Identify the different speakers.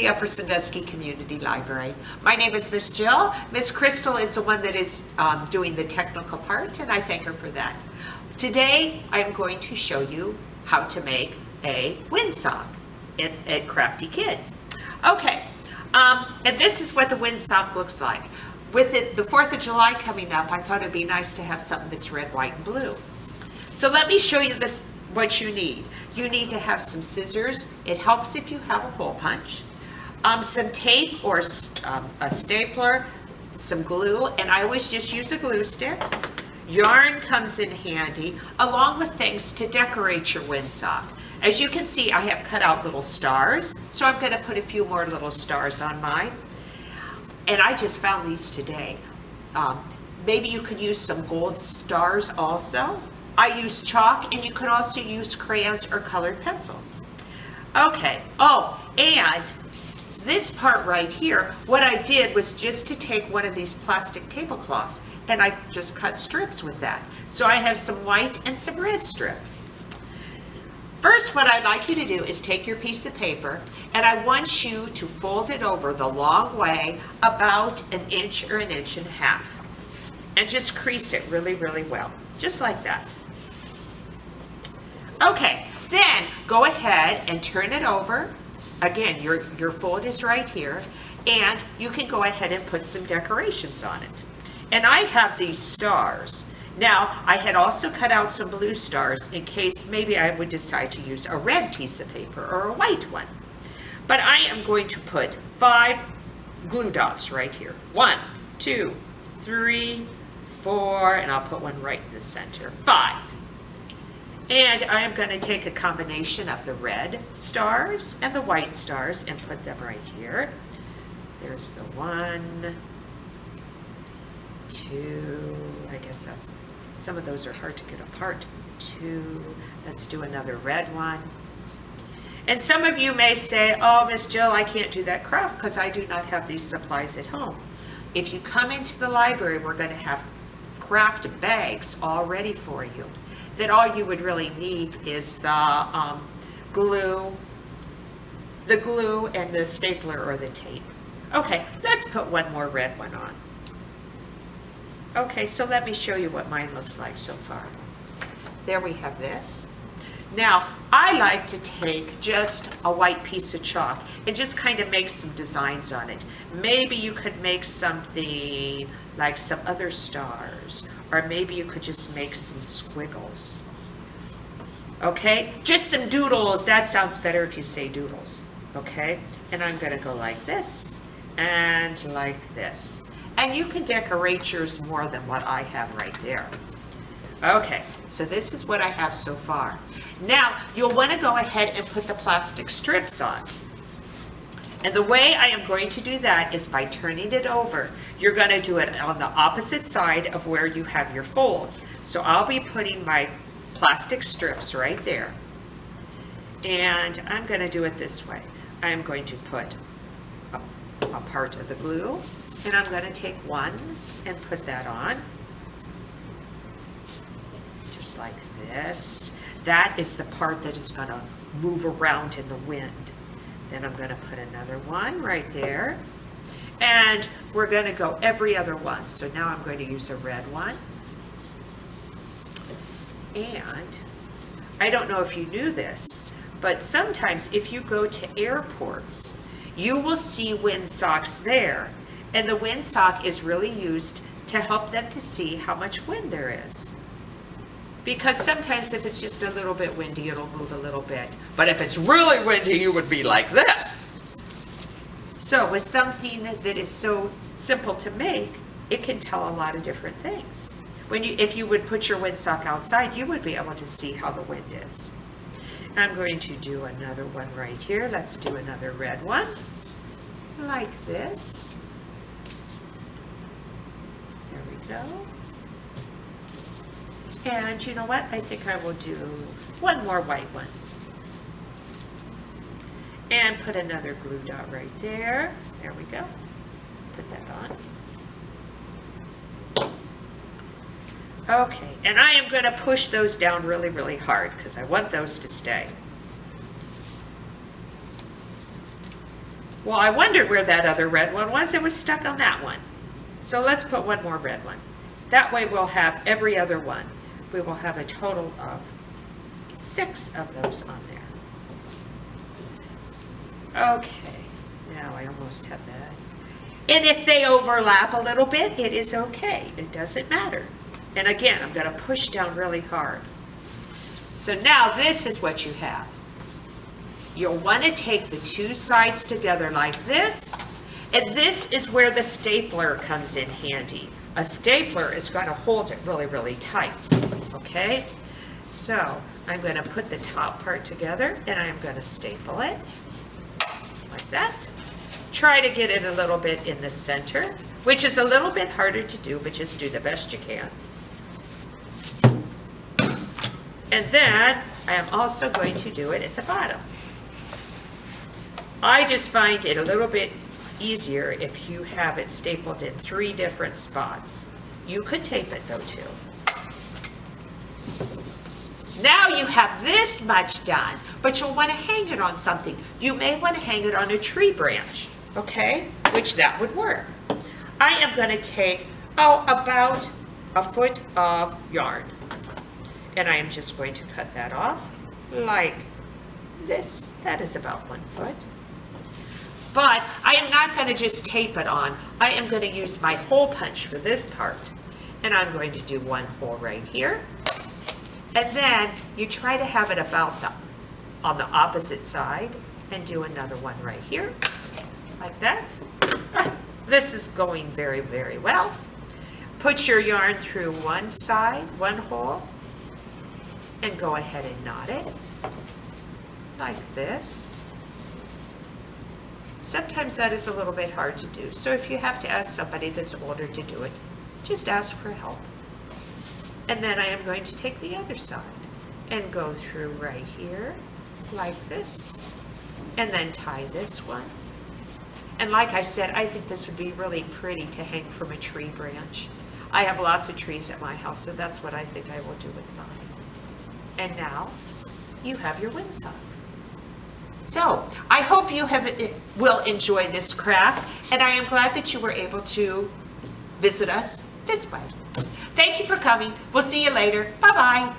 Speaker 1: the Upper Sandusky Community Library. My name is Miss Jill. Miss Crystal is the one that is doing the technical part, and I thank her for that. Today, I'm going to show you how to make a windsock at Crafty Kids. Okay, and this is what the windsock looks like. With it, the 4th of July coming up, I thought it'd be nice to have something that's red, white, and blue. So let me show you this. What you need. You need to have some scissors. It helps if you have a hole punch. Some tape or a stapler, some glue, and I always just use a glue stick. Yarn comes in handy, along with things to decorate your windsock. As you can see, I have cut out little stars, so I'm going to put a few more little stars on mine. And I just found these today. Maybe you could use some gold stars also. I use chalk, and you could also use crayons or colored pencils. Okay, oh, and this part right here, what I did was just to take one of these plastic tablecloths, and I just cut strips with that. So I have some white and some red strips. First, what I'd like you to do is take your piece of paper, and I want you to fold it over the long way, about 1 inch or 1.5 inches, and just crease it really, really well, just like that. Okay, then go ahead and turn it over. Again, your fold is right here, and you can go ahead and put some decorations on it. And I have these stars. Now, I had also cut out some blue stars in case maybe I would decide to use a red piece of paper or a white one. But I am going to put 5 glue dots right here. 1, 2, 3, 4, and I'll put one right in the center. 5. And I am going to take a combination of the red stars and the white stars and put them right here. There's the 1, 2, I guess that's, some of those are hard to get apart. 2, let's do another red one. And some of you may say, oh, Miss Jill, I can't do that craft because I do not have these supplies at home. If you come into the library, we're going to have craft bags all ready for you. That all you would really need is the glue and the stapler or the tape. Okay, let's put one more red one on. Okay, so let me show you what mine looks like so far. There we have this. Now, I like to take just a white piece of chalk and just kind of make some designs on it. Maybe you could make something like some other stars, or maybe you could just make some squiggles. Okay, just some doodles. That sounds better if you say doodles. Okay, and I'm gonna go like this and like this. And you can decorate yours more than what I have right there. Okay, so this is what I have so far. Now, you'll want to go ahead and put the plastic strips on. And the way I am going to do that is by turning it over. You're going to do it on the opposite side of where you have your fold. So I'll be putting my plastic strips right there. And I'm going to do it this way. I'm going to put a part of the glue, and I'm going to take one and put that on. Just like this. That is the part that is going to move around in the wind. Then I'm going to put another one right there. And we're going to go every other one. So now I'm going to use a red one. And I don't know if you knew this, but sometimes if you go to airports, you will see windsocks there. And the windsock is really used to help them to see how much wind there is. Because sometimes if it's just a little bit windy, it'll move a little bit. But if it's really windy, you would be like this. So with something that is so simple to make, it can tell a lot of different things. If you would put your windsock outside, you would be able to see how the wind is. I'm going to do another one right here. Let's do another red one, like this. There we go. And you know what? I think I will do one more white one. And put another glue dot right there. There we go. Put that on. Okay, and I am going to push those down really, really hard because I want those to stay. Well, I wondered where that other red one was. It was stuck on that one. So let's put one more red one. That way we'll have every other one. We will have a total of 6 of those on there. Okay, now I almost have that. And if they overlap a little bit, it is okay. It doesn't matter. And again, I'm going to push down really hard. So now this is what you have. You'll want to take the 2 sides together like this, and this is where the stapler comes in handy. A stapler is going to hold it really, really tight, okay? So I'm going to put the top part together, and I'm going to staple it like that. Try to get it a little bit in the center, which is a little bit harder to do, but just do the best you can. And then I am also going to do it at the bottom. I just find it a little bit easier if you have it stapled in 3 different spots. You could tape it though too. Now you have this much done, but you'll want to hang it on something. You may want to hang it on a tree branch, okay? Which that would work. I am going to take, about a foot of yarn. And I am just going to cut that off like this. That is about 1 foot. But I am not going to just tape it on. I am going to use my hole punch for this part. And I'm going to do 1 hole right here. And then you try to have it about on the opposite side and do another one right here, like that. This is going very, very well. Put your yarn through one side, 1 hole, and go ahead and knot it like this. Sometimes that is a little bit hard to do, so if you have to ask somebody that's older to do it, just ask for help. And then I am going to take the other side and go through right here like this, and then tie this one. And like I said, I think this would be really pretty to hang from a tree branch. I have lots of trees at my house, so that's what I think I will do with mine. And now you have your windsock. So I hope you will enjoy this craft, and I am glad that you were able to visit us this way. Thank you for coming. We'll see you later. Bye-bye.